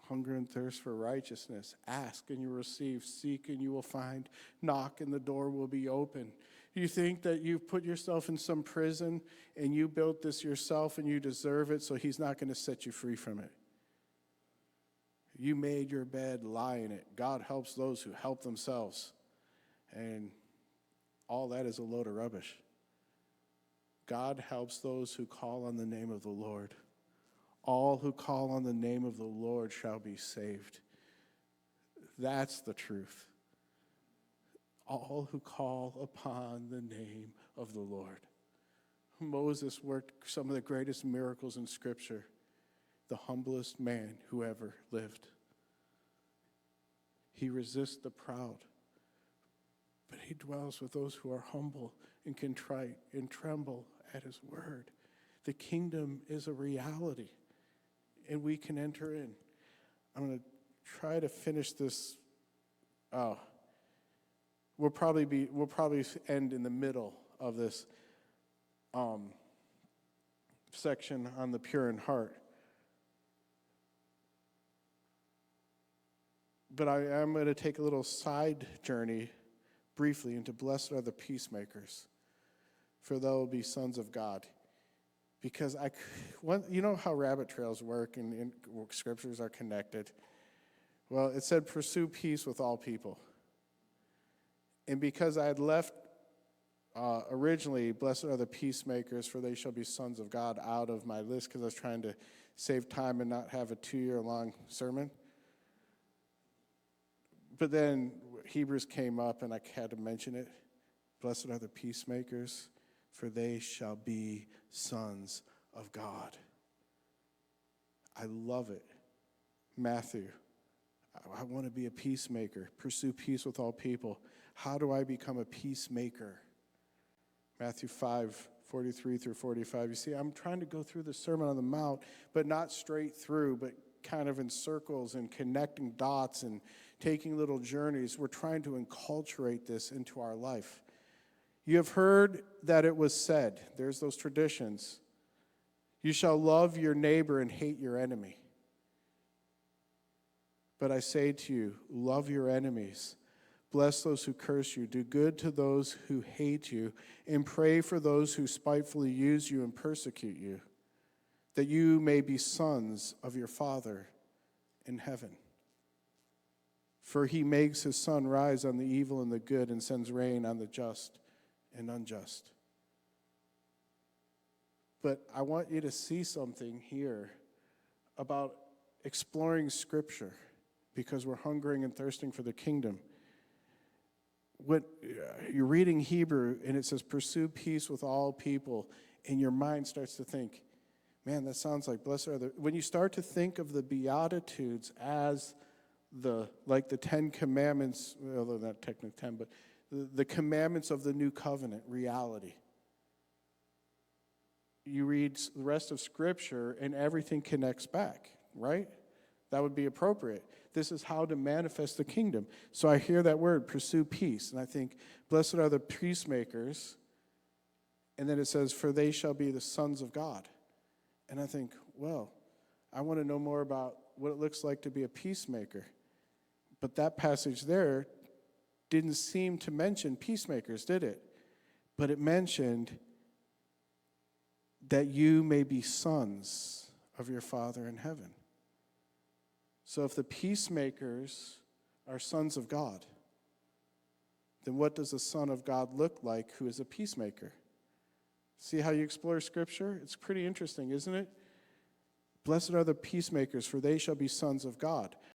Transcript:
Hunger and thirst for righteousness. Ask and you will receive. Seek and you will find. Knock and the door will be open. You think that you've put yourself in some prison and you built this yourself and you deserve it, so he's not going to set you free from it. You made your bed, lie in it. God helps those who help themselves. And all that is a load of rubbish. God helps those who call on the name of the Lord. All who call on the name of the Lord shall be saved. That's the truth. All who call upon the name of the Lord. Moses worked some of the greatest miracles in Scripture. The humblest man who ever lived. He resists the proud, but he dwells with those who are humble and contrite and tremble at his word. The kingdom is a reality, and we can enter in. I'm going to try to finish this. We'll probably end in the middle of this section on the pure in heart. But I am going to take a little side journey briefly into blessed are the peacemakers, for they will be sons of God. Because you know how rabbit trails work and scriptures are connected. Well, it said pursue peace with all people. And because I had left originally, blessed are the peacemakers, for they shall be sons of God, out of my list because I was trying to save time and not have a 2-year-long sermon. But then Hebrews came up and I had to mention it. Blessed are the peacemakers, for they shall be sons of God. I love it. Matthew, I want to be a peacemaker. Pursue peace with all people. How do I become a peacemaker? Matthew 5:43 through 45. You see, I'm trying to go through the Sermon on the Mount, but not straight through, but kind of in circles and connecting dots and taking little journeys. We're trying to enculturate this into our life. You have heard that it was said, there's those traditions, you shall love your neighbor and hate your enemy. But I say to you, love your enemies. Bless those who curse you. Do good to those who hate you. And pray for those who spitefully use you and persecute you, that you may be sons of your Father in heaven. For he makes his sun rise on the evil and the good and sends rain on the just and unjust. But I want you to see something here about exploring Scripture, because we're hungering and thirsting for the kingdom. When you're reading Hebrew and it says, pursue peace with all people, and your mind starts to think, man, that sounds like blessed are the... When you start to think of the Beatitudes as like the 10 commandments, although not technically 10, but the commandments of the new covenant reality. You read the rest of Scripture and everything connects back, right? That would be appropriate. This is how to manifest the kingdom. So I hear that word, pursue peace, and I think, blessed are the peacemakers, and then it says, for they shall be the sons of God. And I think, well, I want to know more about what it looks like to be a peacemaker. But that passage there didn't seem to mention peacemakers, did it? But it mentioned that you may be sons of your Father in heaven. So if the peacemakers are sons of God, then what does the Son of God look like who is a peacemaker? See how you explore Scripture? It's pretty interesting, isn't it? Blessed are the peacemakers, for they shall be sons of God.